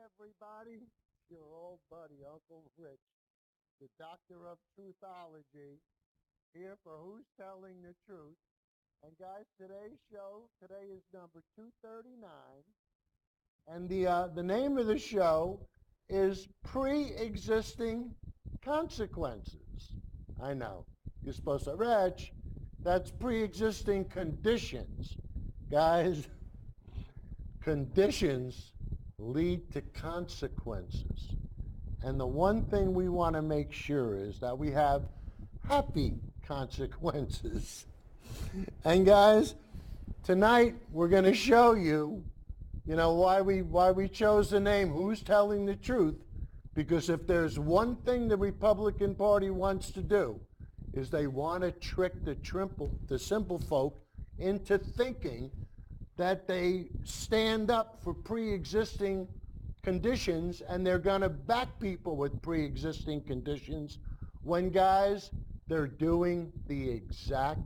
everybody. Your old buddy, Uncle Rich, the doctor of truthology, here for Who's Telling the Truth. And guys, today is number 239. And the name of the show is Pre-Existing Consequences. I know. You're supposed to, Rich, that's pre-existing conditions. Guys, conditions lead to consequences. And the one thing we want to make sure is that we have happy consequences. And guys, tonight we're going to show you, why we chose the name Who's Telling the Truth. Because if there's one thing the Republican Party wants to do, is they want to trick the simple folk into thinking that they stand up for pre-existing conditions and they're going to back people with pre-existing conditions when, guys, they're doing the exact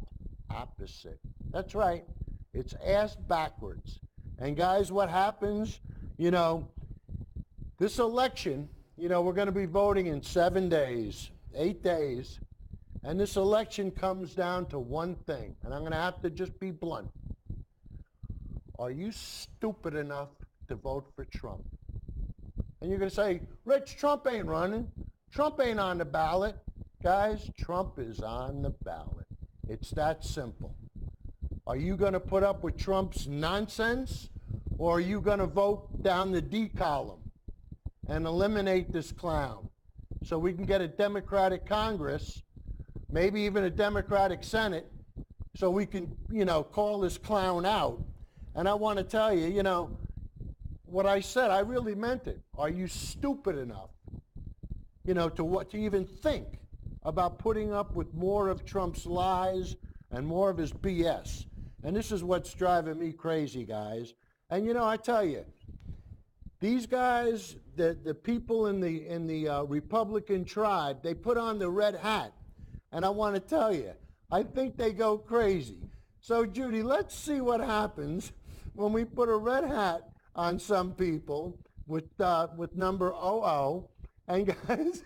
opposite. That's right. It's ass backwards. And guys, what happens, this election, we're going to be voting in 7 days, 8 days. And this election comes down to one thing, and I'm going to have to just be blunt. Are you stupid enough to vote for Trump? And you're going to say, Rich, Trump ain't running. Trump ain't on the ballot. Guys, Trump is on the ballot. It's that simple. Are you going to put up with Trump's nonsense, or are you going to vote down the D column and eliminate this clown so we can get a Democratic Congress, maybe even a Democratic Senate, so we can, call this clown out? And I want to tell you, what I said, I really meant it. Are you stupid enough, to even think about putting up with more of Trump's lies and more of his BS? And this is what's driving me crazy, guys. And, I tell you, these guys, the people in the Republican tribe, they put on the red hat. And I want to tell you, I think they go crazy. So, Judy, let's see what happens when we put a red hat on some people with number 00. And guys,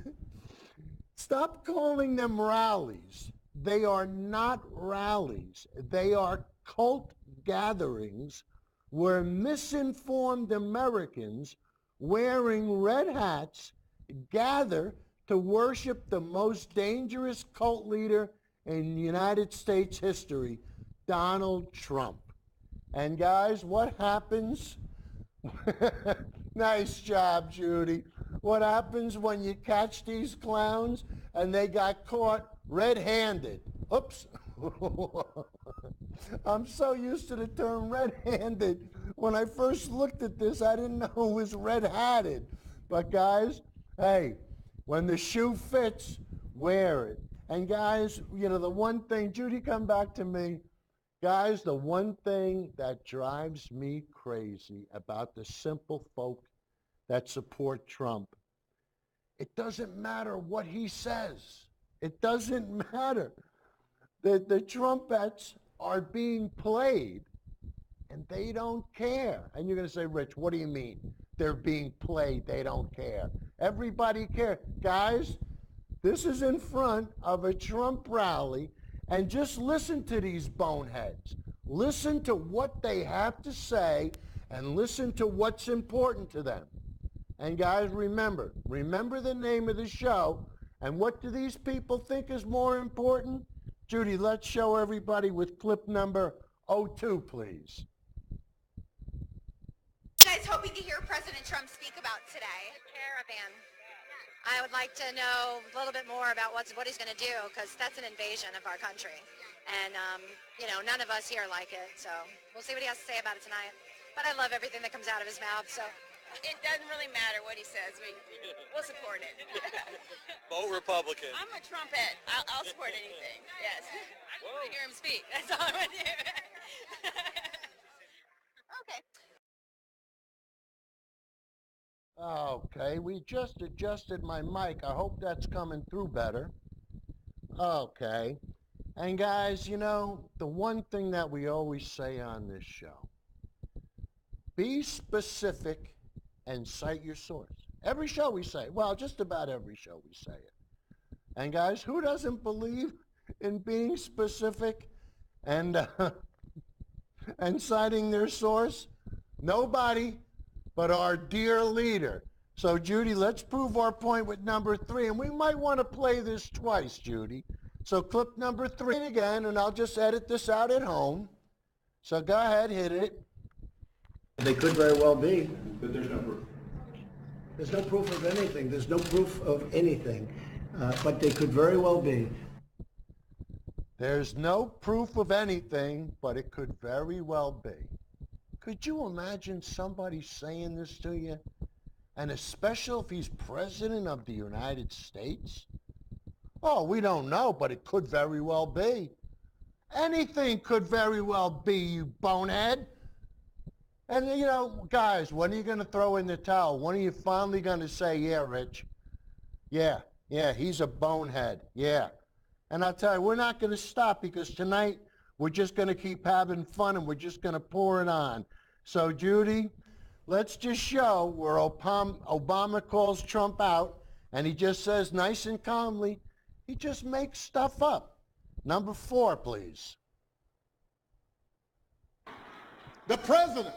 stop calling them rallies. They are not rallies. They are cult gatherings where misinformed Americans wearing red hats gather to worship the most dangerous cult leader in United States history, Donald Trump. And guys, what happens? Nice job, Judy. What happens when you catch these clowns and they got caught red-handed? Oops. I'm so used to the term red-handed. When I first looked at this, I didn't know it was red-hatted. But guys, hey, when the shoe fits, wear it. And guys, the one thing, Judy, come back to me. Guys, the one thing that drives me crazy about the simple folk that support Trump, it doesn't matter what he says. It doesn't matter. The trumpets are being played, and they don't care. And you're going to say, Rich, what do you mean? They're being played. They don't care. Everybody cares. Guys, this is in front of a Trump rally, and just listen to these boneheads. Listen to what they have to say, and listen to what's important to them. And guys, remember the name of the show. And what do these people think is more important? Judy, let's show everybody with clip number 02, please. You guys hoping to hear President Trump speak about today? Caravan. I would like to know a little bit more about what he's going to do, because that's an invasion of our country. And, none of us here like it. So we'll see what he has to say about it tonight. But I love everything that comes out of his mouth, so. It doesn't really matter what he says. We'll support it. Vote Republican. I'm a Trumpette. I'll support anything. Yes. I just want to hear him speak. That's all I want to do. Okay. Okay, we just adjusted my mic. I hope that's coming through better. Okay. And guys, the one thing that we always say on this show, be specific and cite your source. Every show we say, well, just about every show we say it. And guys, who doesn't believe in being specific and and citing their source? Nobody but our dear leader. So Judy, let's prove our point with number 3, and we might want to play this twice, Judy. So clip number 3 again, and I'll just edit this out at home. So go ahead, hit it. They could very well be. But there's no proof. There's no proof of anything. There's no proof of anything. But they could very well be. There's no proof of anything, but it could very well be. Could you imagine somebody saying this to you? And especially if he's president of the United States? Oh, we don't know, but it could very well be. Anything could very well be, you bonehead. And, you know, guys, when are you going to throw in the towel? When are you finally going to say, yeah, Rich? Yeah, he's a bonehead. Yeah. And I'll tell you, we're not going to stop because tonight we're just going to keep having fun and we're just going to pour it on. So, Judy, let's just show where Obama calls Trump out and he just says nice and calmly, he just makes stuff up. Number 4, please. The president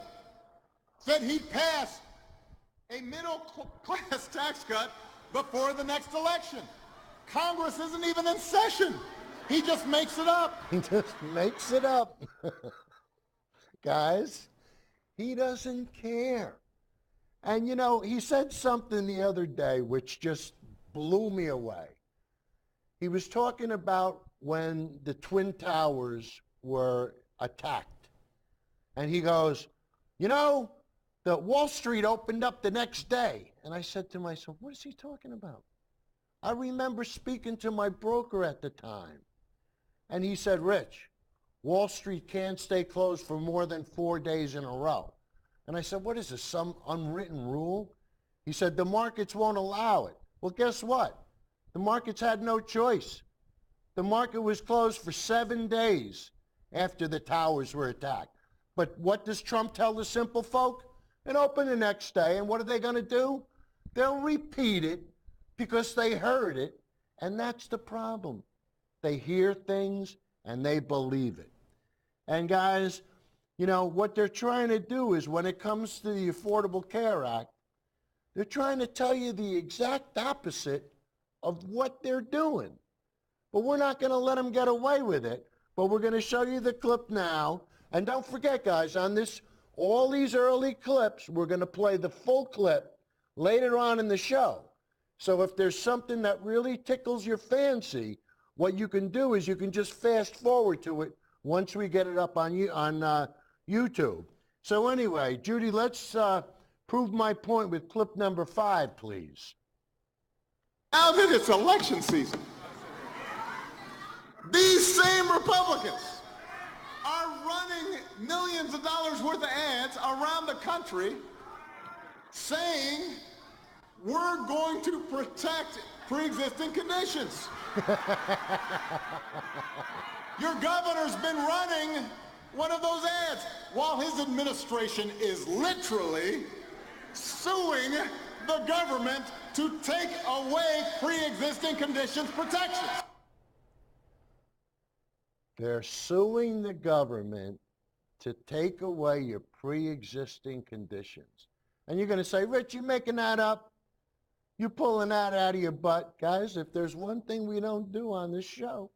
said he'd pass a middle-class tax cut before the next election. Congress isn't even in session. He just makes it up. He just makes it up. Guys, he doesn't care. And, you know, he said something the other day which just blew me away. He was talking about when the Twin Towers were attacked. And he goes, you know, the Wall Street opened up the next day. And I said to myself, what is he talking about? I remember speaking to my broker at the time. And he said, Rich, Wall Street can't stay closed for more than 4 days in a row. And I said, what is this, some unwritten rule? He said, the markets won't allow it. Well, guess what? The markets had no choice. The market was closed for 7 days after the towers were attacked. But what does Trump tell the simple folk? And open the next day. And what are they going to do? They'll repeat it because they heard it. And that's the problem. They hear things and they believe it. And guys, you know, what they're trying to do is when it comes to the Affordable Care Act, they're trying to tell you the exact opposite of what they're doing. But we're not going to let them get away with it. But we're going to show you the clip now. And don't forget, guys, on this, all these early clips, we're going to play the full clip later on in the show. So if there's something that really tickles your fancy, what you can do is you can just fast forward to it once we get it up on YouTube. So anyway, Judy, let's prove my point with clip number 5, please. Now that it's election season, these same Republicans are running millions of dollars worth of ads around the country saying we're going to protect pre-existing conditions. Your governor's been running one of those ads while his administration is literally suing the government to take away pre-existing conditions protections. They're suing the government to take away your pre-existing conditions. And you're going to say, Rich, you making that up? You're pulling that out of your butt. Guys, if there's one thing we don't do on this show,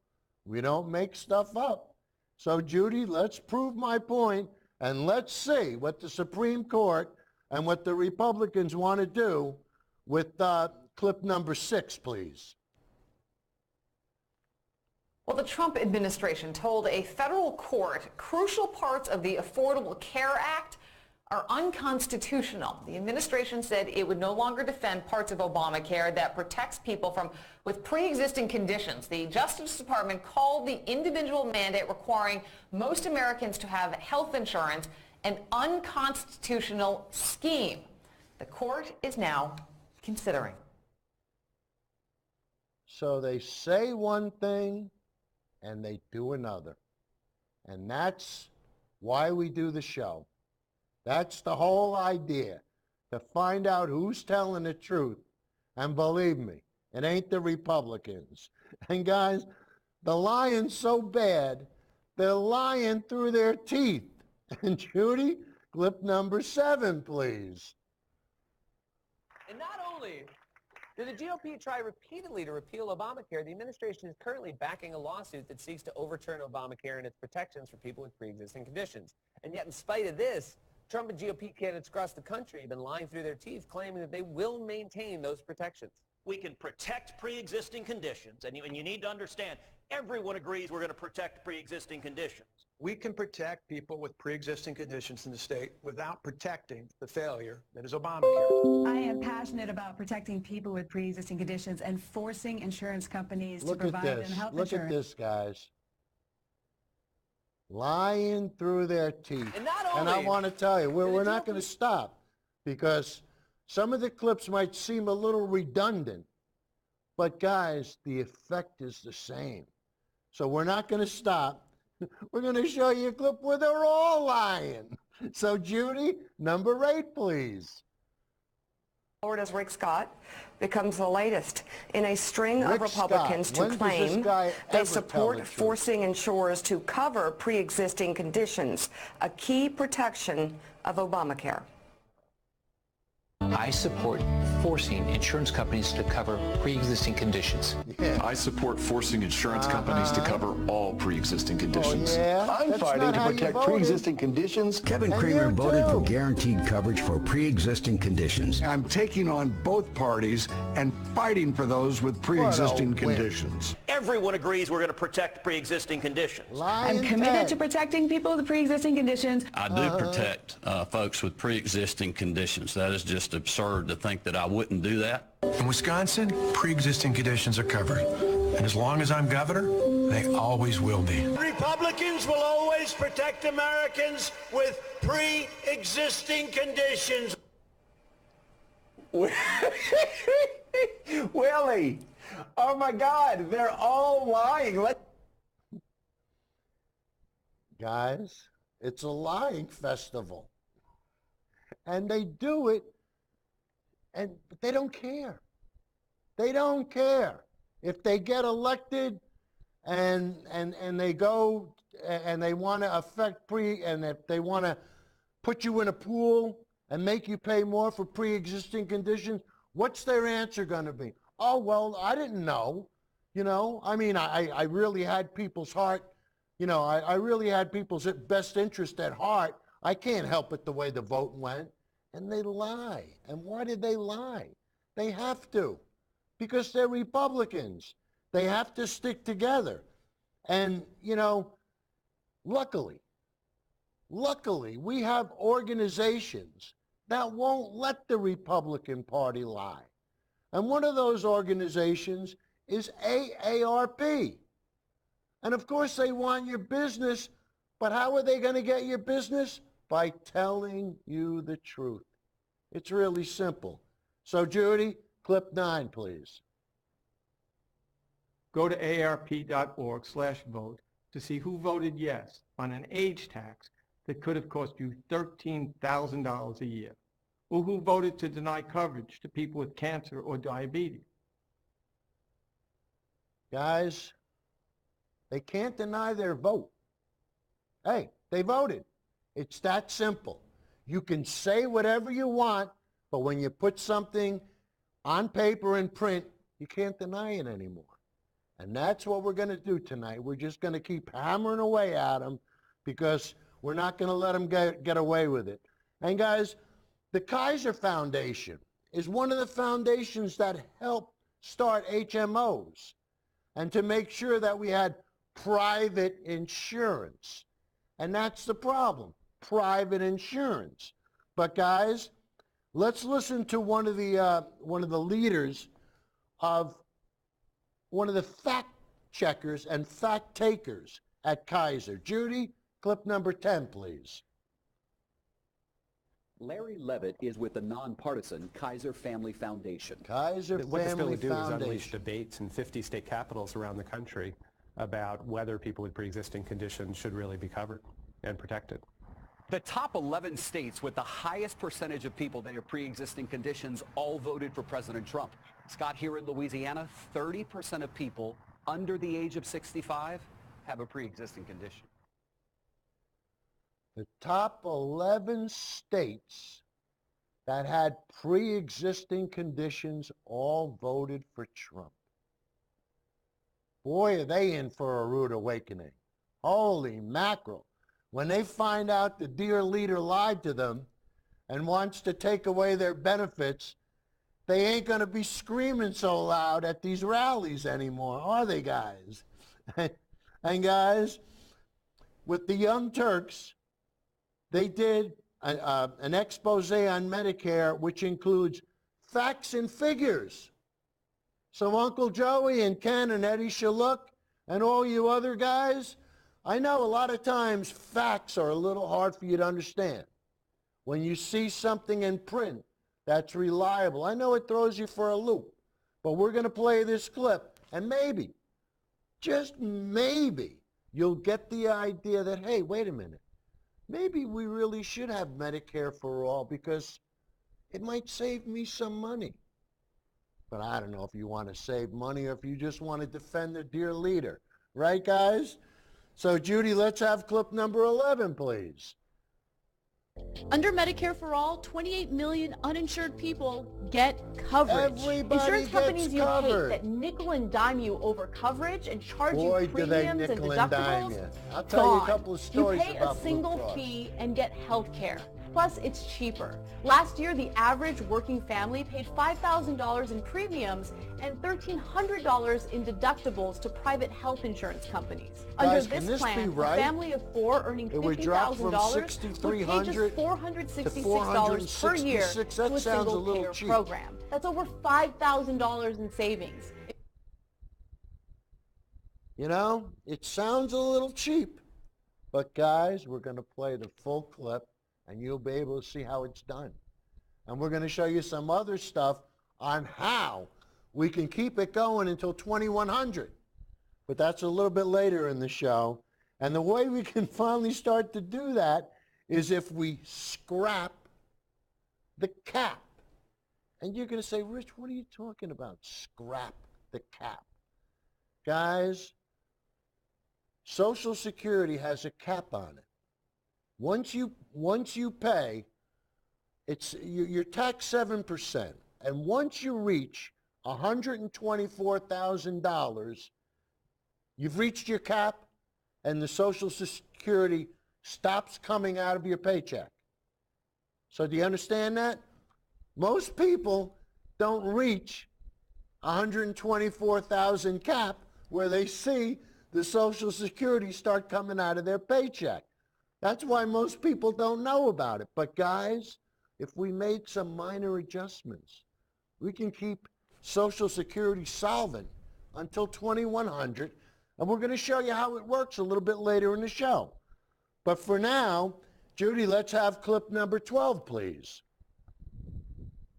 we don't make stuff up. So, Judy, let's prove my point, and let's see what the Supreme Court and what the Republicans want to do with clip number 6, please. Well, the Trump administration told a federal court crucial parts of the Affordable Care Act are unconstitutional. The administration said it would no longer defend parts of Obamacare that protects people with pre-existing conditions. The Justice Department called the individual mandate requiring most Americans to have health insurance an unconstitutional scheme. The court is now considering. So they say one thing and they do another. And that's why we do the show. That's the whole idea, to find out who's telling the truth. And believe me, it ain't the Republicans. And guys, the lying's so bad, they're lying through their teeth. And Judy, clip number 7, please. And not only did the GOP try repeatedly to repeal Obamacare, the administration is currently backing a lawsuit that seeks to overturn Obamacare and its protections for people with pre-existing conditions. And yet, in spite of this, Trump and GOP candidates across the country have been lying through their teeth, claiming that they will maintain those protections. We can protect pre-existing conditions, and you need to understand, everyone agrees we're going to protect pre-existing conditions. We can protect people with pre-existing conditions in the state without protecting the failure that is Obamacare. I am passionate about protecting people with pre-existing conditions and forcing insurance companies to provide them health insurance. Look at this, guys. Lying through their teeth. And I want to tell you, we're not going to stop, because some of the clips might seem a little redundant, but guys, the effect is the same. So we're not going to stop. We're going to show you a clip where they're all lying. So Judy, number 8, please. Florida's Rick Scott becomes the latest in a string of Republicans to claim they support forcing insurers to cover pre-existing conditions, a key protection of Obamacare. I support forcing insurance companies to cover pre-existing conditions. Yeah. I support forcing insurance companies to cover all pre-existing conditions. Oh, yeah? I'm fighting to protect pre-existing conditions. Kevin Cramer voted for guaranteed coverage for pre-existing conditions. I'm taking on both parties and fighting for those with pre-existing conditions. Everyone agrees we're going to protect pre-existing conditions. I'm committed to protecting people with pre-existing conditions. I do protect folks with pre-existing conditions. That is just absurd to think that I wouldn't do that. In Wisconsin, pre-existing conditions are covered. And as long as I'm governor, they always will be. Republicans will always protect Americans with pre-existing conditions. Willie! Oh my God, they're all lying. Guys, it's a lying festival. And they do it, and they don't care. They don't care. If they get elected and they go and they want to affect and if they want to put you in a pool and make you pay more for pre-existing conditions, what's their answer going to be? Oh, well, I didn't know. You know, I mean, I really had people's heart. You know, I really had people's best interest at heart. I can't help it the way the vote went. And they lie. And why did they lie? They have to. Because they're Republicans. They have to stick together. And, you know, luckily, we have organizations that won't let the Republican Party lie. And one of those organizations is AARP. And of course they want your business, but how are they going to get your business? By telling you the truth. It's really simple. So Judy, clip 9, please. Go to arp.org/vote to see who voted yes on an age tax that could have cost you $13,000 a year, or who voted to deny coverage to people with cancer or diabetes. Guys, they can't deny their vote. Hey, they voted. It's that simple. You can say whatever you want, but when you put something on paper and print, you can't deny it anymore. And that's what we're going to do tonight. We're just going to keep hammering away at them because we're not going to let them get away with it. And guys, the Kaiser Foundation is one of the foundations that helped start HMOs and to make sure that we had private insurance. And that's the problem, private insurance. But guys, let's listen to one of the leaders of one of the fact checkers and fact takers at Kaiser. Judy, clip number 10, please. Larry Levitt is with the nonpartisan Kaiser Family Foundation. Kaiser Family Foundation. What this bill would do is unleash debates in 50 state capitals around the country about whether people with pre-existing conditions should really be covered and protected. The top 11 states with the highest percentage of people that have pre-existing conditions all voted for President Trump. Scott, here in Louisiana, 30% of people under the age of 65 have a pre-existing condition. The top 11 states that had pre-existing conditions all voted for Trump. Boy, are they in for a rude awakening. Holy mackerel. When they find out the dear leader lied to them and wants to take away their benefits, they ain't going to be screaming so loud at these rallies anymore, are they, guys? And guys, with the Young Turks, they did an expose on Medicare, which includes facts and figures. So Uncle Joey and Ken and Eddie Shaluk and all you other guys, I know a lot of times facts are a little hard for you to understand. When you see something in print that's reliable, I know it throws you for a loop, but we're going to play this clip, and maybe, just maybe, you'll get the idea that, hey, wait a minute, maybe we really should have Medicare for all because it might save me some money. But I don't know if you want to save money or if you just want to defend the dear leader. Right, guys? So, Judy, let's have clip number 11, please. Under Medicare for All, 28 million uninsured people get coverage. Everybody Insurance companies gets you covered. hate that nickel and dime you over coverage and charge Boy, you do they premiums and nickel and dime deductibles. you. I'll tell you a Gone. couple of stories You pay about a Blue single Cross. fee and get health care. Plus, it's cheaper. Last year, the average working family paid $5,000 in premiums and $1,300 in deductibles to private health insurance companies. Guys, Under can this this be plan, right? a family of four earning It would drop from $50,000 would pay $6,300 just to $466 per year $466. to That a sounds a single little payer cheap. program. That's over $5,000 in savings. You know, it sounds a little cheap, but guys, we're going to play the full clip and you'll be able to see how it's done. And we're going to show you some other stuff on how we can keep it going until 2100. But that's a little bit later in the show. And the way we can finally start to do that is if we scrap the cap. And you're going to say, Rich, what are you talking about? Scrap the cap. Guys, Social Security has a cap on it. Once you pay, you're taxed 7%. And once you reach $124,000, you've reached your cap and the Social Security stops coming out of your paycheck. So do you understand that? Most people don't reach 124,000 cap where they see the Social Security start coming out of their paycheck. That's why most people don't know about it. But guys, if we made some minor adjustments, we can keep Social Security solvent until 2100, and we're going to show you how it works a little bit later in the show. But for now, Judy, let's have clip number 12, please.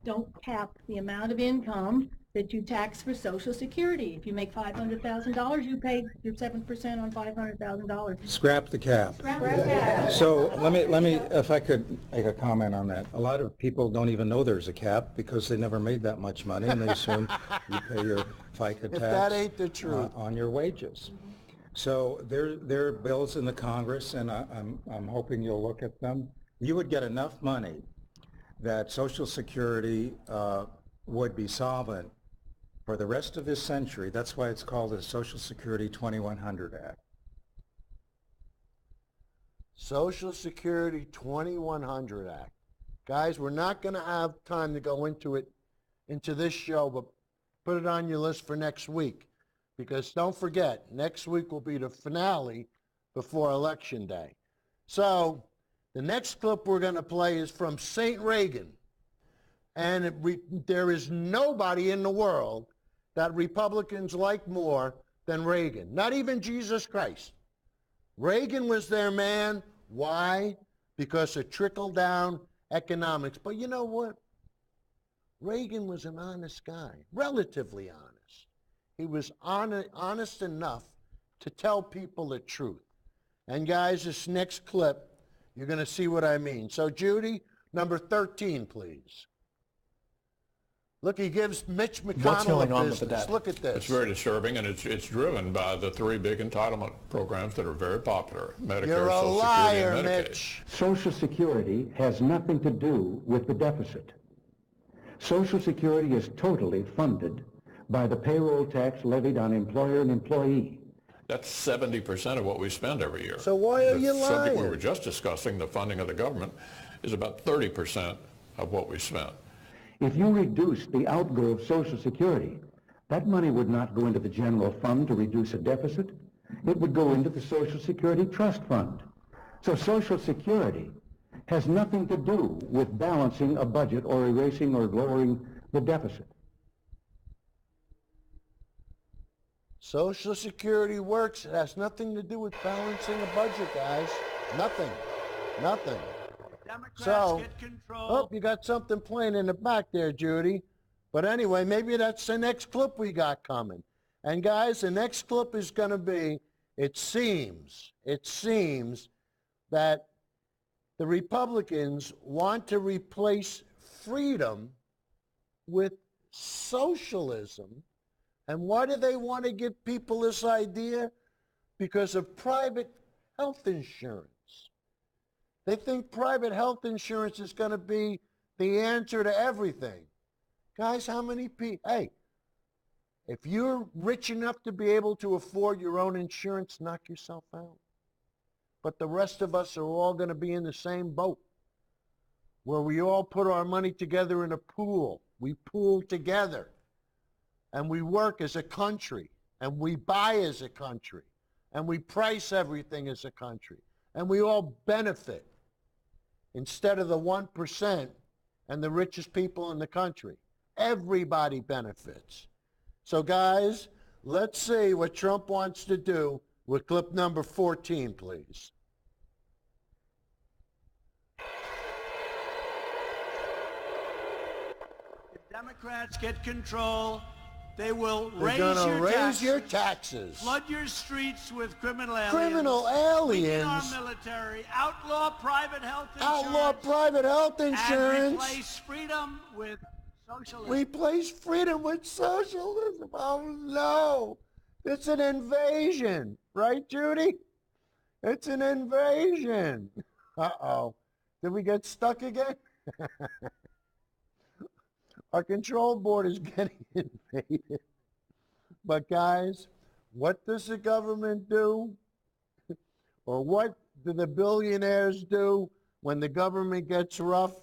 Don't cap the amount of income that you tax for Social Security. If you make $500,000, you pay your 7% on $500,000. Scrap the cap. Scrap the cap. So let me, if I could make a comment on that. A lot of people don't even know there's a cap because they never made that much money, and they assume you pay your FICA tax If that ain't the truth. on your wages. So there are bills in the Congress, and I'm hoping you'll look at them. You would get enough money that Social Security would be solvent for the rest of this century. That's why it's called the Social Security 2100 Act. Social Security 2100 Act. Guys, we're not going to have time to go into this show, but put it on your list for next week. Because don't forget, next week will be the finale before Election Day. So the next clip we're going to play is from St. Reagan. And there is nobody in the world that Republicans like more than Reagan. Not even Jesus Christ. Reagan was their man. Why? Because of trickle-down economics. But you know what? Reagan was an honest guy, relatively honest. He was honest enough to tell people the truth. And guys, this next clip You're going to see what I mean. So, Judy, number 13, please. Look, he gives Mitch McConnell a business. Look at this. It's very disturbing, and it's driven by the three big entitlement programs that are very popular: Medicare, You're a Social liar, Security, and Medicaid. Mitch. Social Security has nothing to do with the deficit. Social Security is totally funded by the payroll tax levied on employer and employee. That's 70% of what we spend every year. So why are you The subject we lying? were just discussing, the funding of the government, is about 30% of what we spend. If you reduce the outgo of Social Security, that money would not go into the general fund to reduce a deficit. It would go into the Social Security Trust Fund. So Social Security has nothing to do with balancing a budget or erasing or lowering the deficit. Social Security works. It has nothing to do with balancing a budget, guys. Nothing. Nothing. So, oh, you got something playing in the back there, Judy. But anyway, maybe that's the next clip we got coming. And guys, the next clip is going to be, it seems that the Republicans want to replace freedom with socialism. And why do they want to give people this idea? Because of private health insurance. They think private health insurance is going to be the answer to everything. Guys, how many people? Hey, if you're rich enough to be able to afford your own insurance, knock yourself out. But the rest of us are all going to be in the same boat, where we all put our money together in a pool. We pool together, and we work as a country, and we buy as a country, and we price everything as a country, and we all benefit instead of the 1% and the richest people in the country. Everybody benefits. So guys, let's see what Trump wants to do with clip number 14, please. If Democrats get control, they will They're raise your taxes. Flood your streets with criminal aliens. Criminal aliens. Weaken our military. Outlaw private health insurance. Outlaw private health insurance. And replace freedom with socialism. Replace freedom with socialism. Oh no. It's an invasion. Right, Judy? It's an invasion. Uh-oh. Did we get stuck again? Our control board is getting invaded. But guys, what does the government do? Or what do the billionaires do when the government gets rough?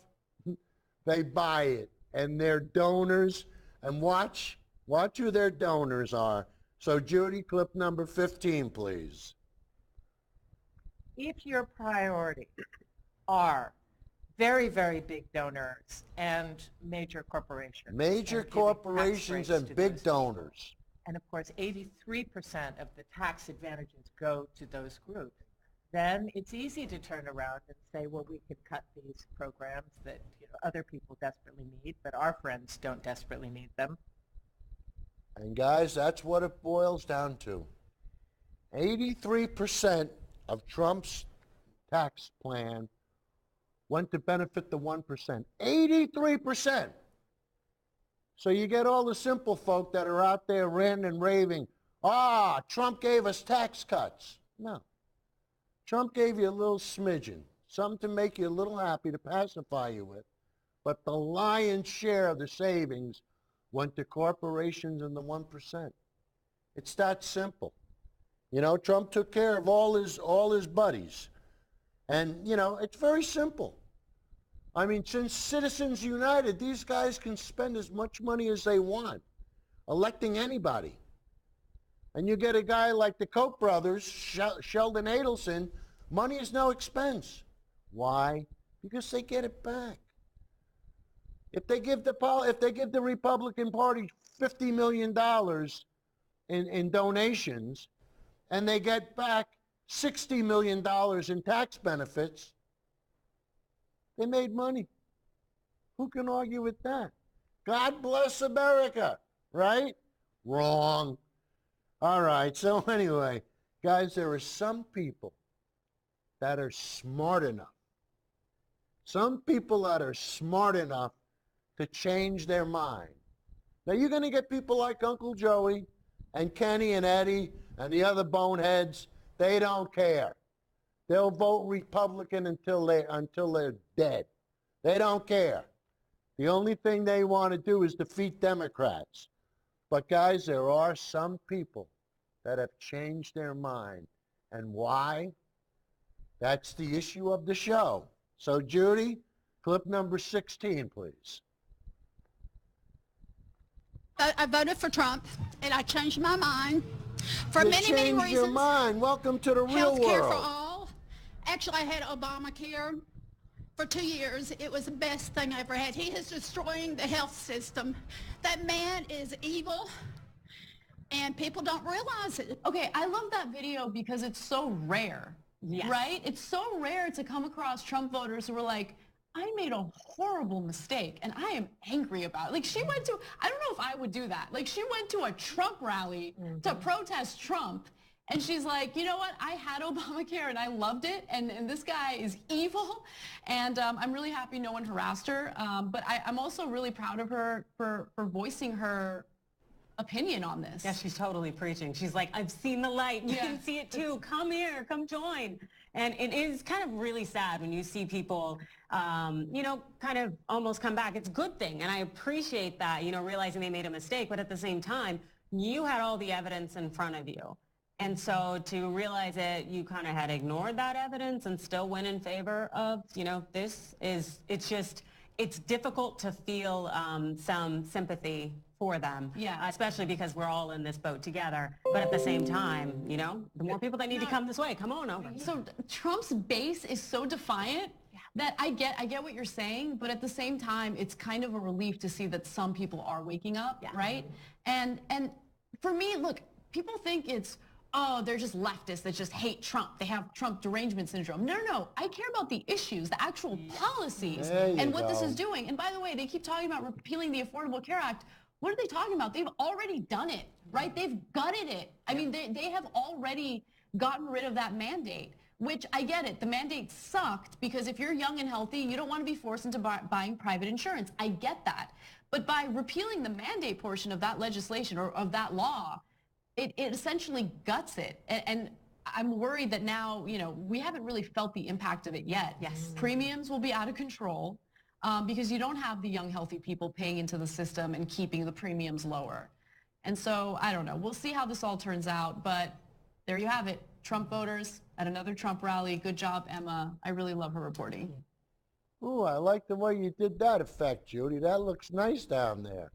They buy it. And their donors, and watch who their donors are. So Judy, clip number 15, please. If your priority are very, very big donors and major corporations. Major corporations and big donors. And of course, 83% of the tax advantages go to those groups. Then it's easy to turn around and say, well, we could cut these programs that other people desperately need, but our friends don't desperately need them. And guys, that's what it boils down to. 83% of Trump's tax plan went to benefit the 1%. 83%. So you get all the simple folk that are out there ranting and raving, Trump gave us tax cuts. No. Trump gave you a little smidgen, something to make you a little happy, to pacify you with. But the lion's share of the savings went to corporations and the 1%. It's that simple. Trump took care of all his buddies. And, it's very simple. I mean, since Citizens United, these guys can spend as much money as they want, electing anybody. And you get a guy like the Koch brothers, Sheldon Adelson, money is no expense. Why? Because they get it back. If they give the Republican Party $50 million in donations, and they get back $60 million in tax benefits, they made money. Who can argue with that? God bless America, right? Wrong. All right, so anyway, guys, there are some people that are smart enough Some people that are smart enough to change their mind. Now you're going to get people like Uncle Joey and Kenny and Eddie and the other boneheads. They don't care. They'll vote Republican until they're dead. They don't care. The only thing they want to do is defeat Democrats. But guys, there are some people that have changed their mind. And why? That's the issue of the show. So Judy, clip number 16, please. I voted for Trump, and I changed my mind for You many changed reasons. your mind. Welcome to the real Health care world. for all. Actually, I had Obamacare for 2 years. It was the best thing I ever had. He is destroying the health system. That man is evil, and people don't realize it. Okay, I love that video because it's so rare, right? It's so rare to come across Trump voters who were like, I made a horrible mistake and I am angry about it. Like she went to, I don't know if I would do that. Like she went to a Trump rally to protest Trump. And she's like, you know what? I had Obamacare and I loved it. And this guy is evil. And I'm really happy no one harassed her. But I'm also really proud of her for voicing her opinion on this. Yeah, she's totally preaching. She's like, I've seen the light. You can see it too. Come here, come join. And it is kind of really sad when you see people, you know, kind of almost come back. It's a good thing. And I appreciate that, you know, realizing they made a mistake. But at the same time, you had all the evidence in front of you. And so to realize that you kind of had ignored that evidence and still went in favor of, you know, this is, it's difficult to feel some sympathy for them, especially because we're all in this boat together. But at the same time, you know, the more people that need to come this way, come on over. So Trump's base is so defiant that I get what you're saying, but at the same time, it's kind of a relief to see that some people are waking up, right? And for me, look, people think it's, oh, they're just leftists that just hate Trump. They have Trump derangement syndrome. No. I care about the issues, the actual policies, and what this is doing. And by the way, they keep talking about repealing the Affordable Care Act. What are they talking about? They've already done it, right? They've gutted it. I mean, they have already gotten rid of that mandate, which I get it. The mandate sucked because if you're young and healthy, you don't want to be forced into buying private insurance. I get that. But by repealing the mandate portion of that legislation or of that law, it essentially guts it. And I'm worried that now, you know, we haven't really felt the impact of it yet. Yes. Premiums will be out of control because you don't have the young, healthy people paying into the system and keeping the premiums lower. And so, I don't know. We'll see how this all turns out. But there you have it. Trump voters at another Trump rally. Good job, Emma. I really love her reporting. Ooh, I like the way you did that effect, Judy. That looks nice down there.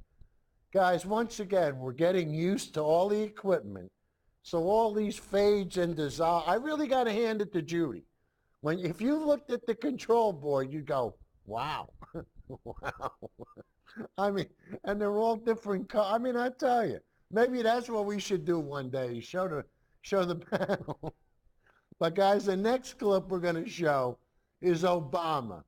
Guys, once again, we're getting used to all the equipment. So all these fades and dissolve. I really got to hand it to Judy. If you looked at the control board, you'd go, wow. Wow. I mean, and they're all different colors. I mean, I tell you, maybe that's what we should do one day, show the panel. But guys, the next clip we're going to show is Obama.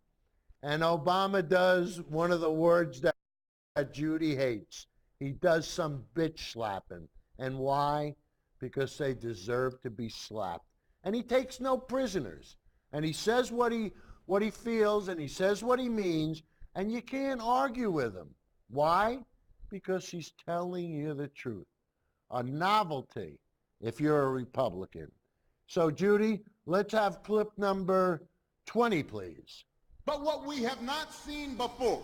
And Obama does one of the words that Judy hates. He does some bitch slapping. And why? Because they deserve to be slapped. And he takes no prisoners. And he says what he feels, and he says what he means, and you can't argue with him. Why? Because he's telling you the truth. A novelty if you're a Republican. So, Judy, let's have clip number 20, please. But what we have not seen before,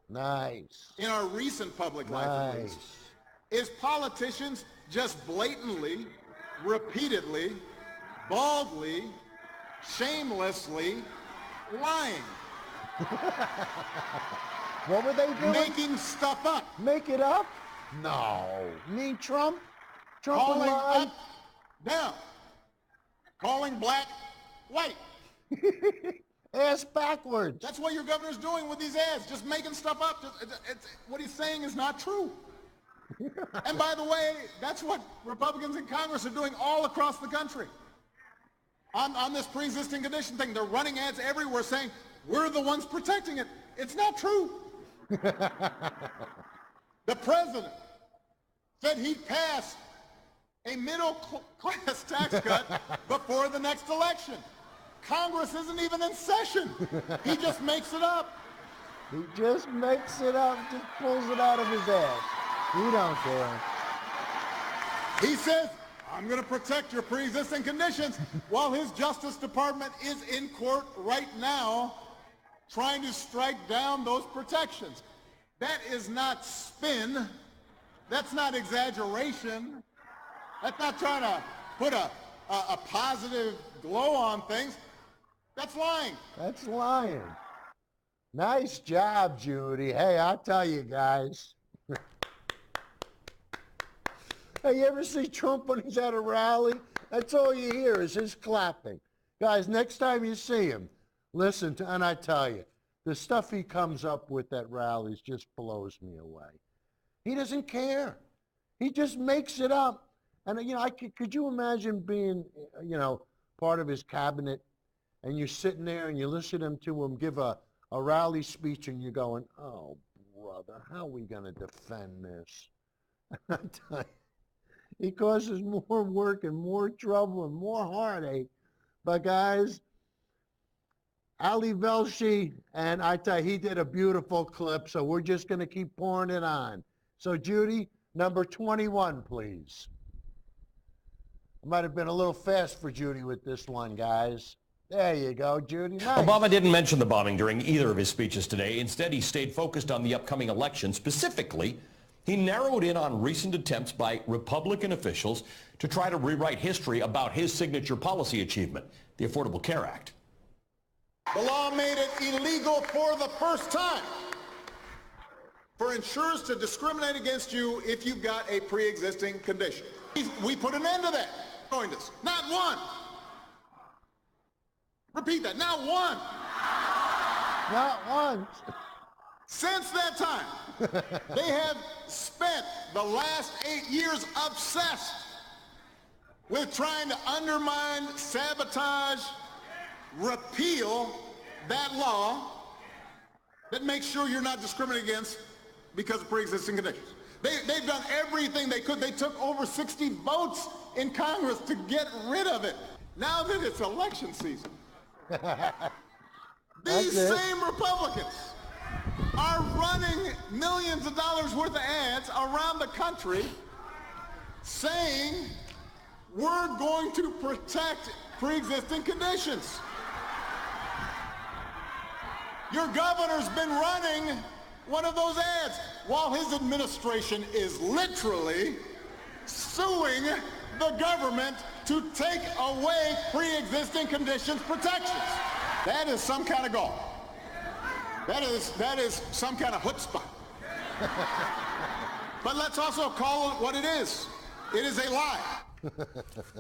nice, in our recent public life at least, is politicians just blatantly, repeatedly, baldly, shamelessly lying. What were they doing? Making stuff up. Make it up? No. Me, Trump? Trump calling lie? up, down. Calling black, white. Ass backwards. That's what your governor's doing with these ads, just making stuff up. What he's saying is not true. And by the way, that's what Republicans in Congress are doing all across the country. On this pre-existing condition thing, they're running ads everywhere saying, we're the ones protecting it. It's not true. The president said he'd pass a middle-class tax cut before the next election. Congress isn't even in session. He just makes it up. He just makes it up, just pulls it out of his ass. He don't care. He says, I'm going to protect your pre-existing conditions, while his Justice Department is in court right now trying to strike down those protections. That is not spin. That's not exaggeration. That's not trying to put a positive glow on things. That's lying. That's lying. Nice job, Judy. Hey, I'll tell you guys. Hey, you ever see Trump when he's at a rally? That's all you hear is his clapping. Guys, next time you see him, listen to, and I tell you, the stuff he comes up with at rallies just blows me away. He doesn't care. He just makes it up. And, you know, could you imagine being, you know, part of his cabinet, and you're sitting there and you listen to him give a rally speech, and you're going, oh, brother, how are we going to defend this? I tell you, he causes more work and more trouble and more heartache. But, guys, Ali Velshi, and I tell you, he did a beautiful clip, so we're just going to keep pouring it on. So, Judy, number 21, please. I might have been a little fast for Judy with this one, guys. There you go, Judy. Nice. Obama didn't mention the bombing during either of his speeches today. Instead, he stayed focused on the upcoming election. Specifically, he narrowed in on recent attempts by Republican officials to try to rewrite history about his signature policy achievement, the Affordable Care Act. The law made it illegal for the first time for insurers to discriminate against you if you've got a pre-existing condition. We put an end to that. Not one. Repeat that, not one. Not one. Since that time, they have spent the last 8 years obsessed with trying to undermine, sabotage, repeal that law that makes sure you're not discriminated against because of pre-existing conditions. They've done everything they could. They took over 60 votes in Congress to get rid of it. Now that it's election season, these same Republicans are running millions of dollars worth of ads around the country saying we're going to protect pre-existing conditions. Your governor's been running one of those ads while his administration is literally suing the government to take away pre-existing conditions protections. That is some kind of gall. That is some kind of chutzpah. But let's also call it what it is. It is a lie.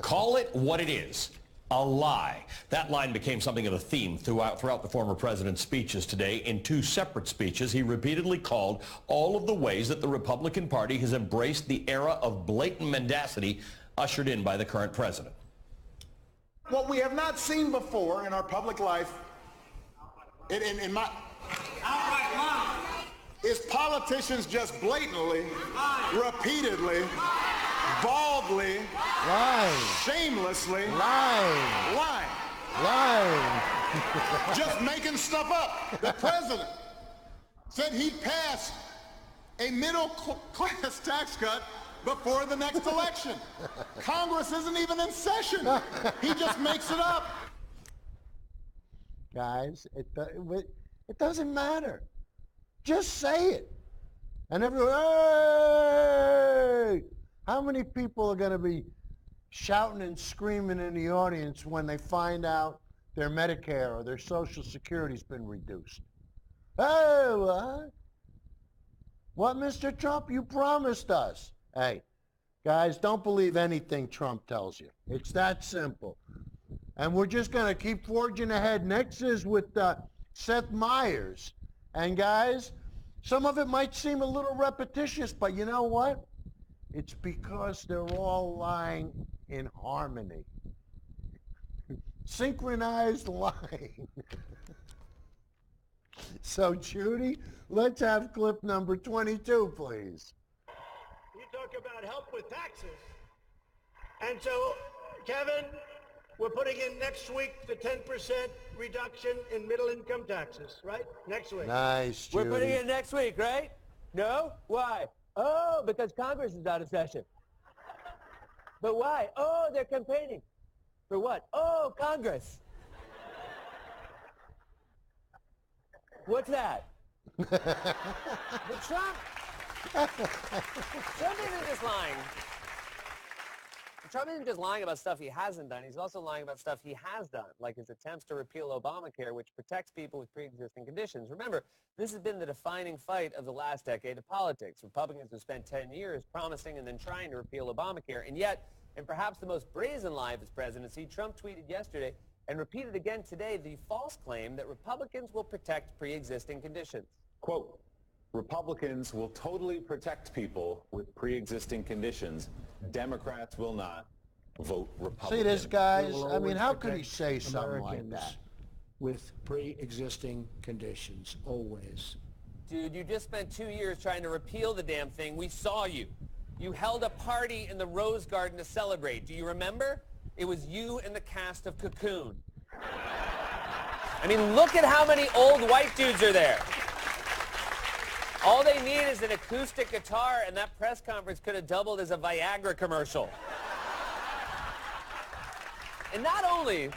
Call it what it is. A lie. That line became something of a theme throughout the former president's speeches today. In 2 separate speeches, he repeatedly called all of the ways that the Republican Party has embraced the era of blatant mendacity ushered in by the current president. What we have not seen before in our public life, in my outright lie, is politicians just blatantly, repeatedly, baldly, lying, shamelessly, lying, just making stuff up. The president said he'd pass a middle-class tax cut before the next election. Congress isn't even in session. He just makes it up. Guys, it doesn't matter. Just say it. And everyone, hey! How many people are going to be shouting and screaming in the audience when they find out their Medicare or their Social Security's been reduced? Hey, what? What, Mr. Trump? You promised us. Hey, guys, don't believe anything Trump tells you. It's that simple. And we're just going to keep forging ahead. Next is with Seth Meyers. And guys, some of it might seem a little repetitious, but you know what? It's because they're all lying in harmony. Synchronized lying. So, Judy, let's have clip number 22, please. You talk about help with taxes. And so, Kevin, We're putting in next week the 10% reduction in middle income taxes, right? Next week. Nice, We're putting Judy. it next week, right? No? Why? Oh, because Congress is out of session. But why? Oh, they're campaigning. For what? Oh, Congress. What's that? But Trump isn't just lying. Trump isn't just lying about stuff he hasn't done. He's also lying about stuff he has done, like his attempts to repeal Obamacare, which protects people with pre-existing conditions. Remember, this has been the defining fight of the last decade of politics. Republicans have spent 10 years promising and then trying to repeal Obamacare. And yet, in perhaps the most brazen lie of his presidency, Trump tweeted yesterday and repeated again today the false claim that Republicans will protect pre-existing conditions. Quote, Republicans will totally protect people with pre-existing conditions. Democrats will not. Vote Republican. See this, guys? I mean, how could he say something like Americans that? with pre-existing conditions, always. Dude, you just spent 2 years trying to repeal the damn thing. We saw you. You held a party in the Rose Garden to celebrate. Do you remember? It was you and the cast of Cocoon. I mean, look at how many old white dudes are there. All they need is an acoustic guitar, and that press conference could have doubled as a Viagra commercial. And not only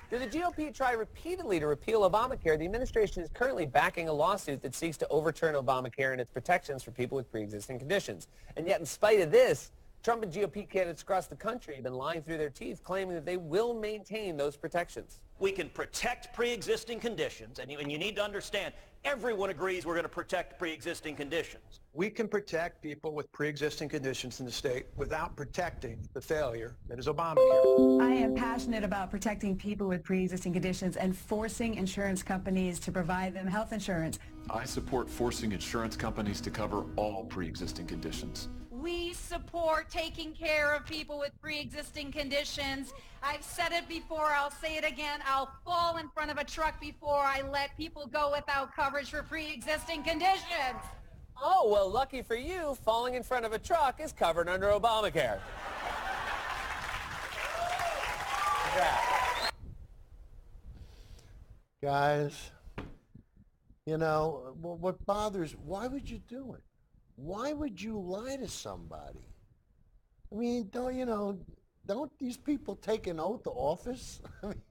did the GOP try repeatedly to repeal Obamacare, the administration is currently backing a lawsuit that seeks to overturn Obamacare and its protections for people with pre-existing conditions. And yet, in spite of this, Trump and GOP candidates across the country have been lying through their teeth, claiming that they will maintain those protections. We can protect pre-existing conditions, and you need to understand, everyone agrees we're going to protect pre-existing conditions. We can protect people with pre-existing conditions in the state without protecting the failure that is Obamacare. I am passionate about protecting people with pre-existing conditions and forcing insurance companies to provide them health insurance. I support forcing insurance companies to cover all pre-existing conditions. We support taking care of people with pre-existing conditions. I've said it before, I'll say it again. I'll fall in front of a truck before I let people go without coverage for pre-existing conditions. Oh, well, lucky for you, falling in front of a truck is covered under Obamacare. Guys, you know, what bothers, why would you do it? Why would you lie to somebody? I mean, don't these people take an oath of office? I mean,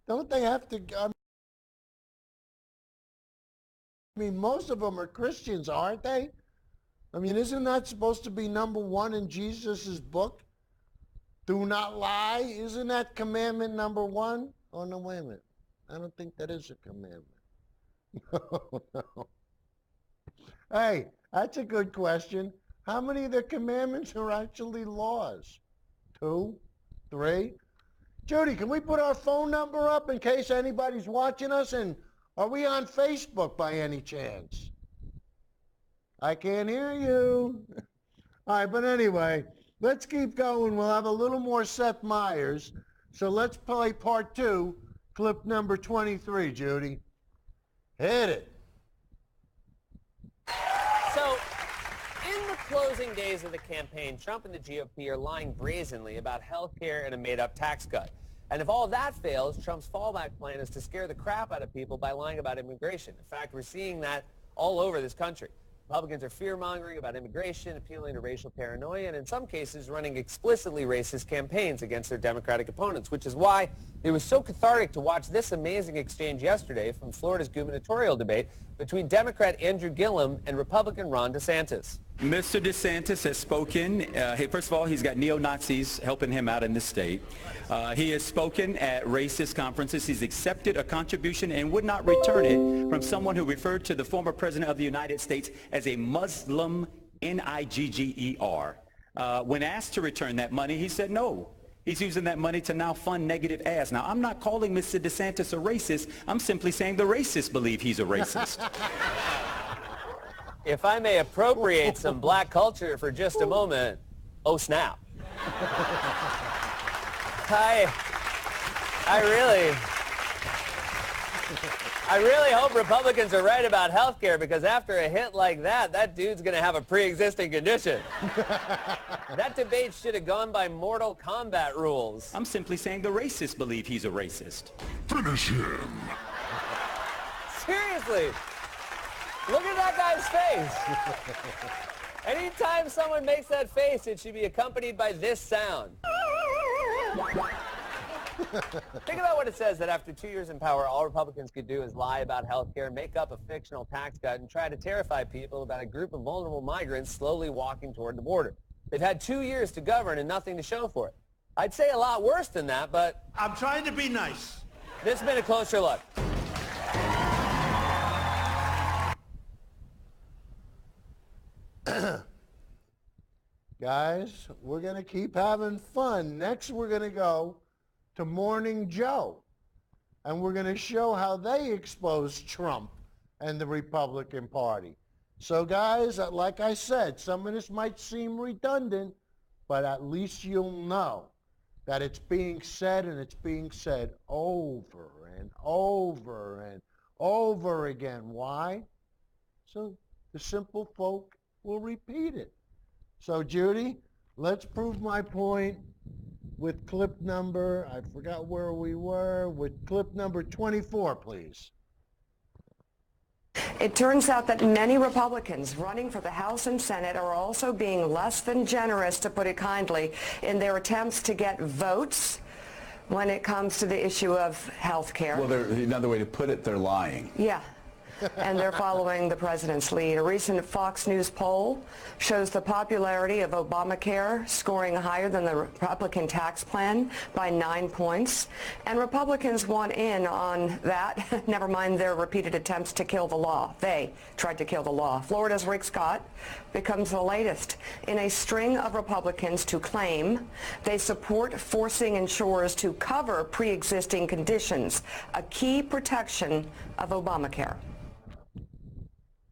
don't they have to, I mean, most of them are Christians, aren't they? I mean, isn't that supposed to be number one in Jesus' book? Do not lie. Isn't that commandment number one? Oh, no, wait a minute. I don't think that is a commandment. No. Hey, that's a good question. How many of the commandments are actually laws? 2? 3? Judy, can we put our phone number up in case anybody's watching us? And are we on Facebook by any chance? I can't hear you. All right, but anyway, let's keep going. We'll have a little more Seth Meyers. So let's play part 2, clip number 23, Judy. Hit it. So, in the closing days of the campaign, Trump and the GOP are lying brazenly about health care and a made-up tax cut. And if all that fails, Trump's fallback plan is to scare the crap out of people by lying about immigration. In fact, we're seeing that all over this country. Republicans are fear-mongering about immigration, appealing to racial paranoia, and in some cases running explicitly racist campaigns against their Democratic opponents, which is why it was so cathartic to watch this amazing exchange yesterday from Florida's gubernatorial debate between Democrat Andrew Gillum and Republican Ron DeSantis. Mr. DeSantis has spoken. First of all, he's got neo-Nazis helping him out in the state. He has spoken at racist conferences. He's accepted a contribution and would not return it from someone who referred to the former president of the United States as a Muslim, N-I-G-G-E-R. When asked to return that money, he said no. He's using that money to now fund negative ads. Now, I'm not calling Mr. DeSantis a racist. I'm simply saying the racists believe he's a racist. If I may appropriate some black culture for just a moment, oh snap. I really hope Republicans are right about health care, because after a hit like that, that dude's going to have a pre-existing condition. That debate should have gone by Mortal Kombat rules. I'm simply saying the racists believe he's a racist. Finish him. Seriously. Look at that guy's face. Anytime someone makes that face, it should be accompanied by this sound. Think about what it says that after 2 years in power, all Republicans could do is lie about health care, make up a fictional tax cut, and try to terrify people about a group of vulnerable migrants slowly walking toward the border. They've had 2 years to govern and nothing to show for it. I'd say a lot worse than that, but... I'm trying to be nice. This has been a closer look. Guys, we're going to keep having fun. Next, we're going to go to Morning Joe, and we're going to show how they expose Trump and the Republican Party. So, guys, like I said, some of this might seem redundant, but at least you'll know that it's being said, and it's being said over and over and over again. Why? So the simple folk will repeat it. So, Judy, let's prove my point with clip number, I forgot where we were, with clip number 24, please. It turns out that many Republicans running for the House and Senate are also being less than generous, to put it kindly, in their attempts to get votes when it comes to the issue of health care. Well, another way to put it, they're lying. Yeah. And they're following the president's lead. A recent Fox News poll shows the popularity of Obamacare scoring higher than the Republican tax plan by 9 points. And Republicans want in on that, never mind their repeated attempts to kill the law. They tried to kill the law. Florida's Rick Scott becomes the latest in a string of Republicans to claim they support forcing insurers to cover pre-existing conditions, a key protection of Obamacare.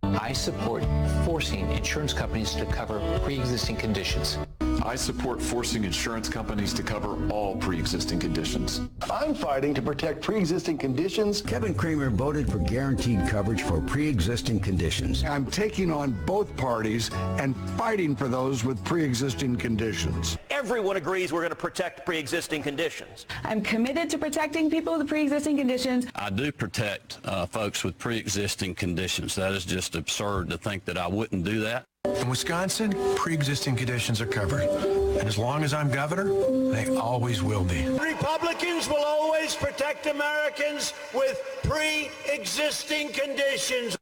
I support forcing insurance companies to cover pre-existing conditions. I support forcing insurance companies to cover all pre-existing conditions. I'm fighting to protect pre-existing conditions. Kevin Cramer voted for guaranteed coverage for pre-existing conditions. I'm taking on both parties and fighting for those with pre-existing conditions. Everyone agrees we're going to protect pre-existing conditions. I'm committed to protecting people with pre-existing conditions. I do protect folks with pre-existing conditions. That is just absurd to think that I wouldn't do that. In Wisconsin, pre-existing conditions are covered. And as long as I'm governor, they always will be. Republicans will always protect Americans with pre-existing conditions.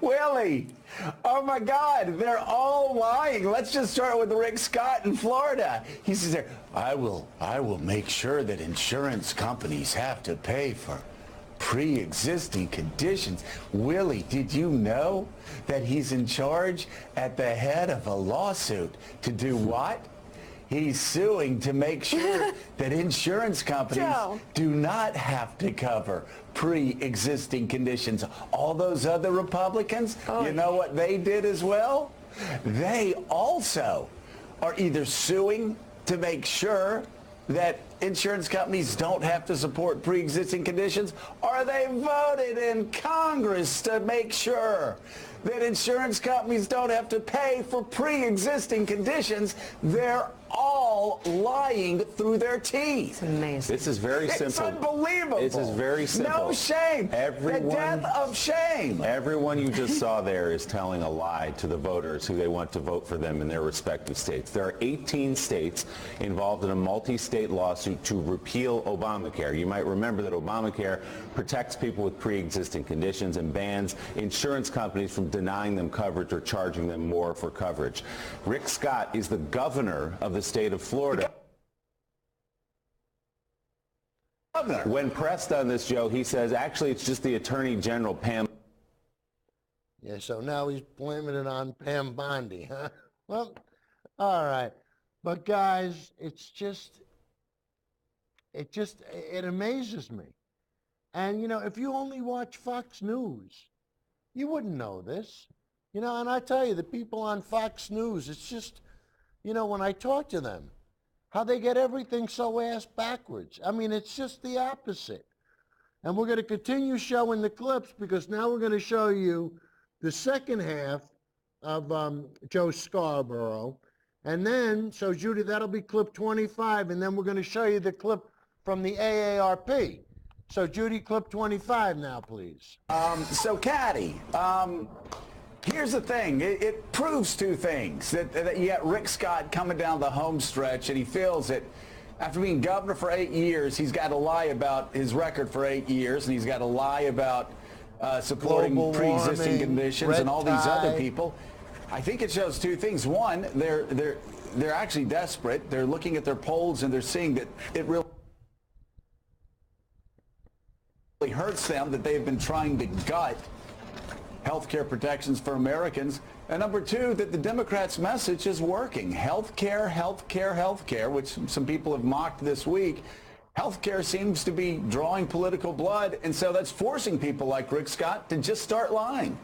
Willie, oh my God, they're all lying. Let's just start with Rick Scott in Florida. He says there, I will make sure that insurance companies have to pay for pre-existing conditions. Willie, did you know that he's in charge at the head of a lawsuit to do what? He's suing to make sure that insurance companies do not have to cover pre-existing conditions. All those other Republicans, you know what they did as well? They also are either suing to make sure that insurance companies don't have to support pre-existing conditions, or they voted in Congress to make sure that insurance companies don't have to pay for pre-existing conditions. They're all lying through their teeth. It's amazing. This is very simple. It's unbelievable. This is very simple. No shame. Everyone, the death of shame. Everyone you just saw there is telling a lie to the voters who they want to vote for them in their respective states. There are 18 states involved in a multi-state lawsuit to repeal Obamacare. You might remember that Obamacare protects people with pre-existing conditions and bans insurance companies from denying them coverage or charging them more for coverage. Rick Scott is the governor of the state of Florida. When pressed on this, Joe, he says, actually, it's just the Attorney General, Pam. Yeah, so now he's blaming it on Pam Bondi, huh? Well, all right. But guys, it amazes me. And, you know, if you only watch Fox News, you wouldn't know this. You know, and I tell you, the people on Fox News, it's just, you know, when I talk to them, how they get everything so ass backwards. I mean, it's just the opposite. And we're going to continue showing the clips because now we're going to show you the second half of Joe Scarborough. And then, so Judy, that'll be clip 25, and then we're going to show you the clip from the AARP. So Judy, clip 25 now, please. So, Caddy, here's the thing. It proves two things. That you got Rick Scott coming down the home stretch, and he feels that after being governor for 8 years, he's got to lie about his record for 8 years, and he's got to lie about supporting pre-existing conditions and all these other people. I think it shows two things. One, they're actually desperate. They're looking at their polls, and they're seeing that it really hurts them that they've been trying to gut health care protections for Americans. And number two, that the Democrats' message is working. Health care, health care, health care, which some people have mocked this week. Health care seems to be drawing political blood, and so that's forcing people like Rick Scott to just start lying.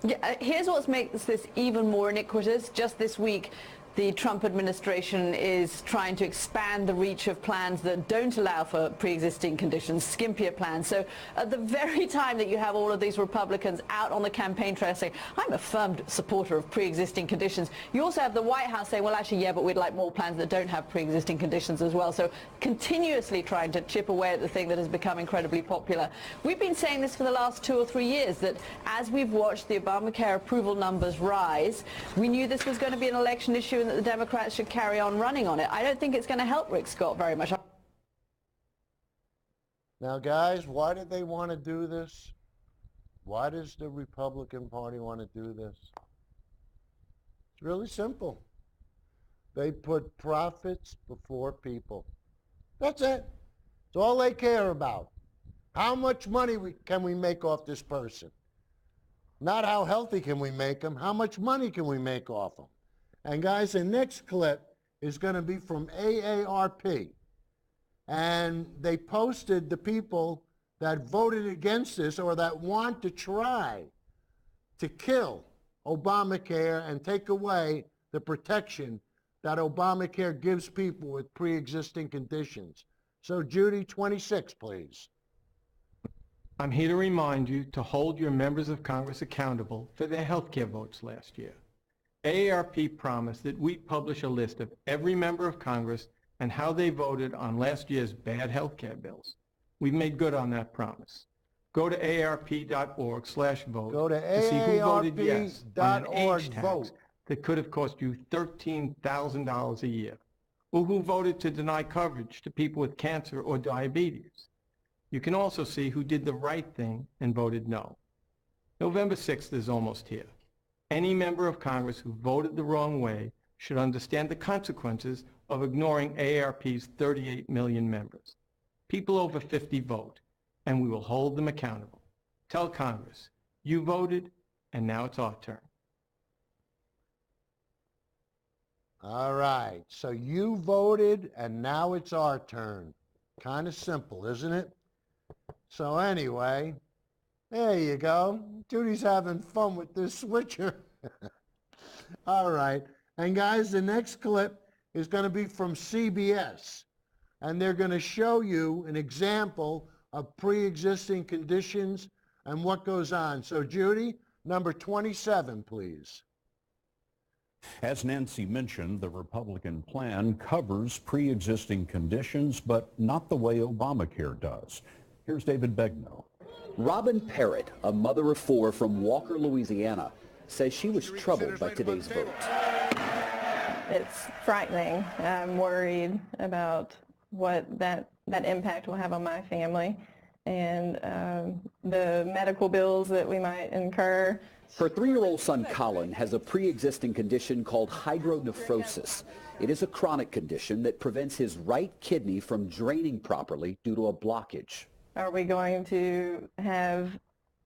Yeah, here's what makes this even more iniquitous. Just this week, the Trump administration is trying to expand the reach of plans that don't allow for pre-existing conditions, skimpier plans. So at the very time that you have all of these Republicans out on the campaign trail saying, I'm a firm supporter of pre-existing conditions, you also have the White House saying, well, actually, yeah, but we'd like more plans that don't have pre-existing conditions as well. So continuously trying to chip away at the thing that has become incredibly popular. We've been saying this for the last 2 or 3 years, that as we've watched the Obamacare approval numbers rise, we knew this was going to be an election issue, that the Democrats should carry on running on it. I don't think it's going to help Rick Scott very much. Now, guys, why did they want to do this? Why does the Republican Party want to do this? It's really simple. They put profits before people. That's it. It's all they care about. How much money can we make off this person? Not how healthy can we make them, how much money can we make off them? And guys, the next clip is going to be from AARP. And they posted the people that voted against this or that want to try to kill Obamacare and take away the protection that Obamacare gives people with pre-existing conditions. So Judy, 26, please. I'm here to remind you to hold your members of Congress accountable for their health care votes last year. AARP promised that we'd publish a list of every member of Congress and how they voted on last year's bad health care bills. We've made good on that promise. Go to aarp.org/vote to see who voted yes on an age tax that could have cost you $13,000 a year, or who voted to deny coverage to people with cancer or diabetes. You can also see who did the right thing and voted no. November 6th is almost here. Any member of Congress who voted the wrong way should understand the consequences of ignoring AARP's 38 million members. People over 50 vote, and we will hold them accountable. Tell Congress, you voted, and now it's our turn. All right, so you voted, and now it's our turn. Kind of simple, isn't it? So anyway, there you go. Judy's having fun with this switcher. All right. And guys, the next clip is going to be from CBS. And they're going to show you an example of pre-existing conditions and what goes on. So Judy, number 27, please. As Nancy mentioned, the Republican plan covers pre-existing conditions, but not the way Obamacare does. Here's David Begnaud. Robin Parrott, a mother of 4 from Walker, Louisiana, says she was troubled by today's vote. It's frightening. I'm worried about what that impact will have on my family and the medical bills that we might incur. Her 3-year-old son, Colin, has a pre-existing condition called hydronephrosis. It is a chronic condition that prevents his right kidney from draining properly due to a blockage. Are we going to have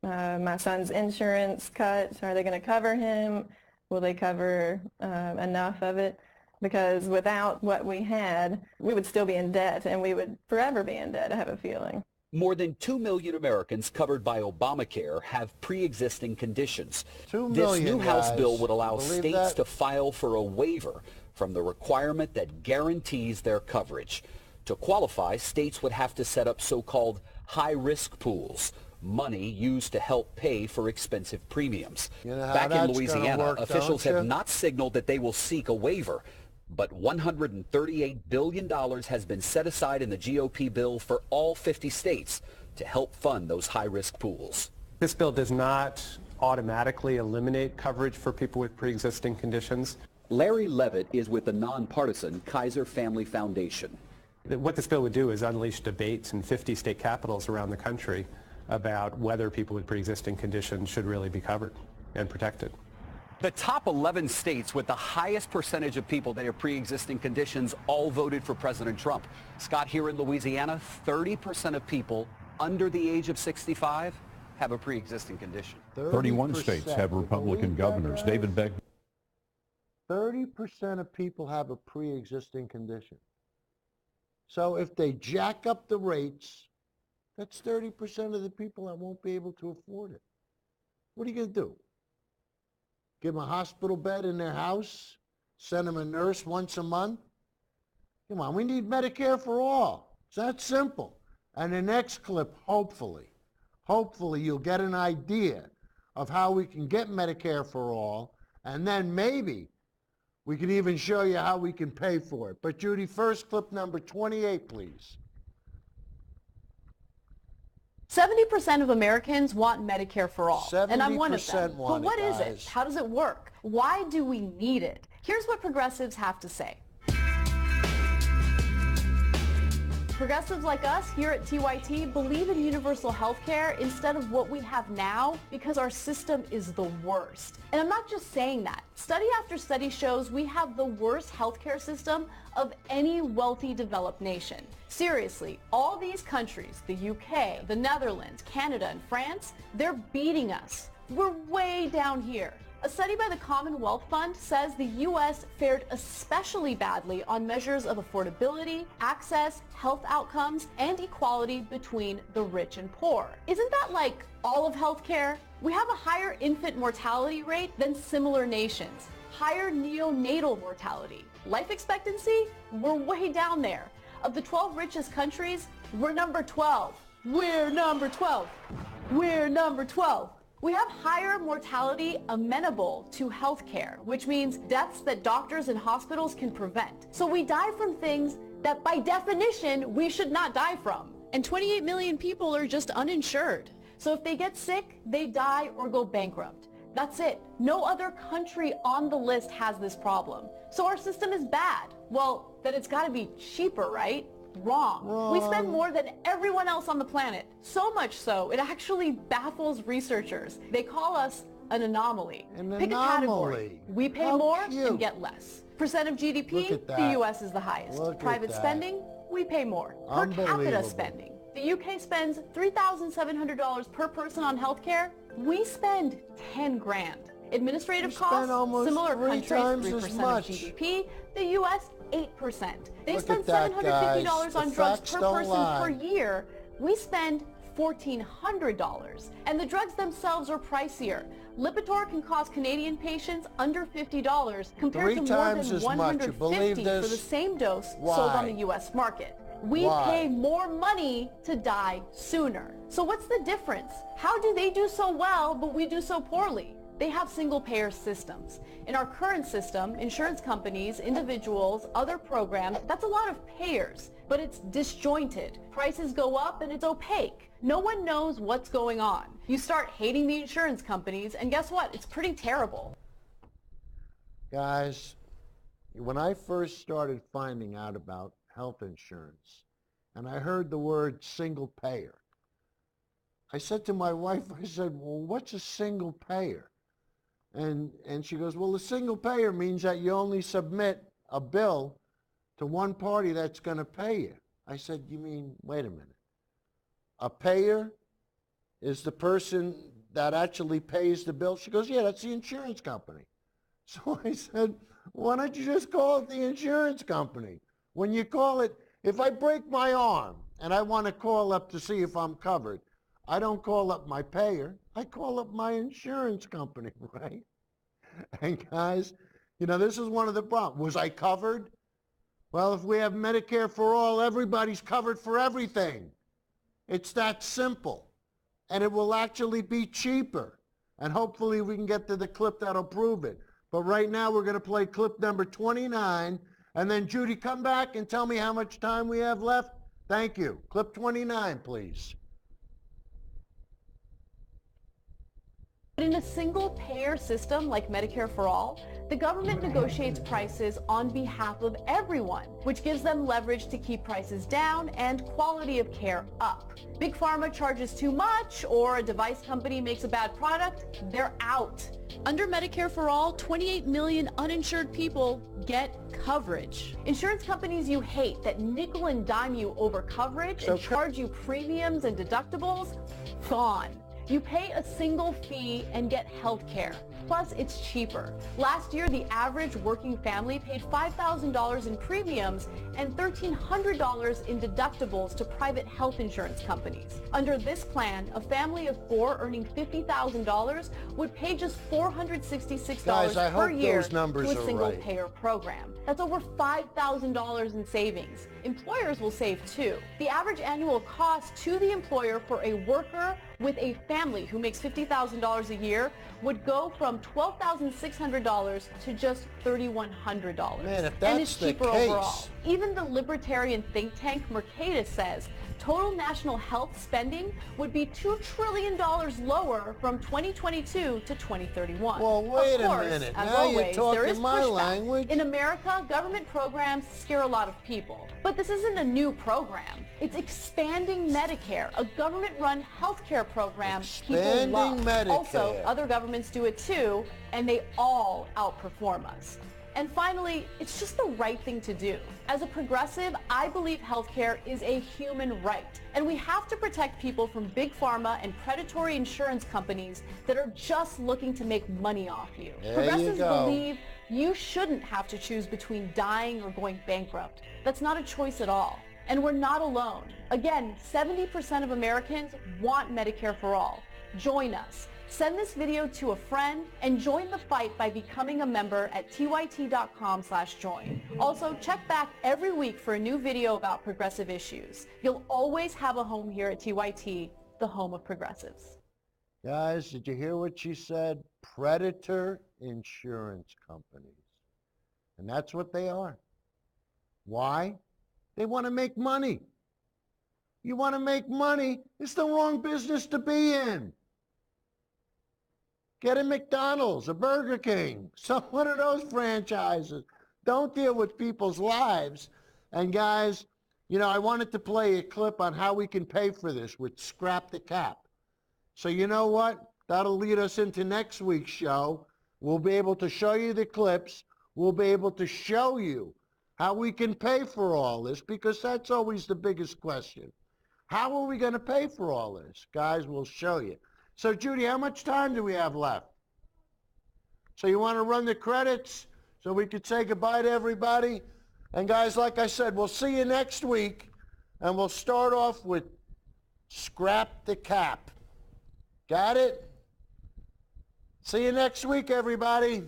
my son's insurance cut? Are they going to cover him? Will they cover enough of it? Because without what we had, we would still be in debt, and we would forever be in debt, I have a feeling. More than 2 million Americans covered by Obamacare have pre-existing conditions. 2 million, this new House guys. bill would allow Believe states that? to file for a waiver from the requirement that guarantees their coverage. To qualify, states would have to set up so-called high-risk pools, money used to help pay for expensive premiums. You know how Back in that's Louisiana, gonna work, officials don't have you? not signaled that they will seek a waiver, but $138 billion has been set aside in the GOP bill for all 50 states to help fund those high-risk pools. This bill does not automatically eliminate coverage for people with pre-existing conditions. Larry Levitt is with the nonpartisan Kaiser Family Foundation. What this bill would do is unleash debates in 50 state capitals around the country about whether people with pre-existing conditions should really be covered and protected. The top 11 states with the highest percentage of people that have pre-existing conditions all voted for President Trump. Scott, here in Louisiana, 30% of people under the age of 65 have a pre-existing condition. 31 states have Republican governors. David Begg. 30% of people have a pre-existing condition. So if they jack up the rates, that's 30% of the people that won't be able to afford it. What are you going to do? Give them a hospital bed in their house? Send them a nurse once a month? Come on, we need Medicare for all. It's that simple. And the next clip, hopefully you'll get an idea of how we can get Medicare for all, and then maybe we can even show you how we can pay for it. But Judy, first clip number 28, please. 70% of Americans want Medicare for all, and I'm one of them. Want but what it, is guys. it? How does it work? Why do we need it? Here's what progressives have to say. Progressives like us here at TYT believe in universal health care instead of what we have now because our system is the worst. And I'm not just saying that. Study after study shows we have the worst healthcare system of any wealthy developed nation. Seriously, all these countries, the UK, the Netherlands, Canada, and France, they're beating us. We're way down here. A study by the Commonwealth Fund says the U.S. fared especially badly on measures of affordability, access, health outcomes, and equality between the rich and poor. Isn't that like all of healthcare? We have a higher infant mortality rate than similar nations, higher neonatal mortality. Life expectancy? We're way down there. Of the 12 richest countries, we're number 12. We're number 12. We're number 12. We have higher mortality amenable to health care, which means deaths that doctors and hospitals can prevent. So we die from things that by definition we should not die from. And 28 million people are just uninsured. So if they get sick, they die or go bankrupt. That's it. No other country on the list has this problem. So our system is bad. Well, then it's got to be cheaper, right? Wrong. We spend more than everyone else on the planet. So much so, it actually baffles researchers. They call us an anomaly. Pick a category. We pay more and get less. Percent of GDP, the U.S. is the highest. Private spending, we pay more. Per capita spending, the UK spends $3,700 per person on healthcare. We spend 10 grand. Administrative costs, similar countries, 3% of GDP. The U.S., 8%. They spend $750 on drugs per person per year. We spend $1,400. And the drugs themselves are pricier. Lipitor can cost Canadian patients under $50 compared to more than $150 for the same dose sold on the U.S. market. We pay more money to die sooner. So what's the difference? How do they do so well, but we do so poorly? They have single-payer systems. In our current system, insurance companies, individuals, other programs, that's a lot of payers, but it's disjointed. Prices go up and it's opaque. No one knows what's going on. You start hating the insurance companies, and guess what? It's pretty terrible. Guys, when I first started finding out about health insurance, and I heard the word single payer, I said to my wife, I said, well, what's a single payer? And she goes, well, a single payer means that you only submit a bill to one party that's going to pay you. I said, you mean, wait a minute. A payer is the person that actually pays the bill? She goes, yeah, that's the insurance company. So I said, why don't you just call it the insurance company? When you call it, if I break my arm and I want to call up to see if I'm covered, I don't call up my payer. I call up my insurance company, right? And guys, You know, this is one of the problems. Was I covered? Well, if we have Medicare for all, everybody's covered for everything. It's that simple. And it will actually be cheaper. And hopefully we can get to the clip that'll prove it. But right now we're going to play clip number 29. And then, Judy, come back and tell me how much time we have left. Thank you. Clip 29, please. In a single-payer system like Medicare for All, the government negotiates prices on behalf of everyone, which gives them leverage to keep prices down and quality of care up. Big Pharma charges too much, or a device company makes a bad product, they're out. Under Medicare for All, 28 million uninsured people get coverage. Insurance companies you hate that nickel and dime you over coverage and charge you premiums and deductibles, gone. You pay a single fee and get health care. Plus, it's cheaper. Last year, the average working family paid $5,000 in premiums and $1,300 in deductibles to private health insurance companies. Under this plan, a family of 4 earning $50,000 would pay just $466 per year to a single-payer program. That's over $5,000 in savings. Employers will save too. The average annual cost to the employer for a worker with a family who makes $50,000 a year would go from $12,600 to just $3,100. Man, if and that's it's the cheaper case. overall. Even the libertarian think tank Mercatus says total national health spending would be $2 trillion lower from 2022 to 2031. Well, wait of course, a minute. As Now always, you're there is talking my pushback. language. In America, government programs scare a lot of people. But this isn't a new program. It's expanding Medicare, a government-run healthcare program people love. Medicare. Also, other governments do it too, and they all outperform us. And finally, it's just the right thing to do. As a progressive, I believe healthcare is a human right, and we have to protect people from big pharma and predatory insurance companies that are just looking to make money off you. Progressives believe you shouldn't have to choose between dying or going bankrupt. That's not a choice at all. And we're not alone. Again, 70% of Americans want Medicare for all. Join us. Send this video to a friend and join the fight by becoming a member at tyt.com/join. Also, check back every week for a new video about progressive issues. You'll always have a home here at TYT, the home of progressives. Guys, did you hear what she said? Predator insurance companies. And that's what they are. Why? They want to make money. You want to make money? It's the wrong business to be in. Get a McDonald's, a Burger King, one of those franchises. Don't deal with people's lives. And guys, you know, I wanted to play a clip on how we can pay for this with Scrap the Cap. So you know what? That'll lead us into next week's show. We'll be able to show you the clips. We'll be able to show you how we can pay for all this, because that's always the biggest question. How are we going to pay for all this? Guys, we'll show you. So, Judy, how much time do we have left? So you want to run the credits so we could say goodbye to everybody? And guys, like I said, we'll see you next week, and we'll start off with Scrap the Cap. Got it? See you next week, everybody.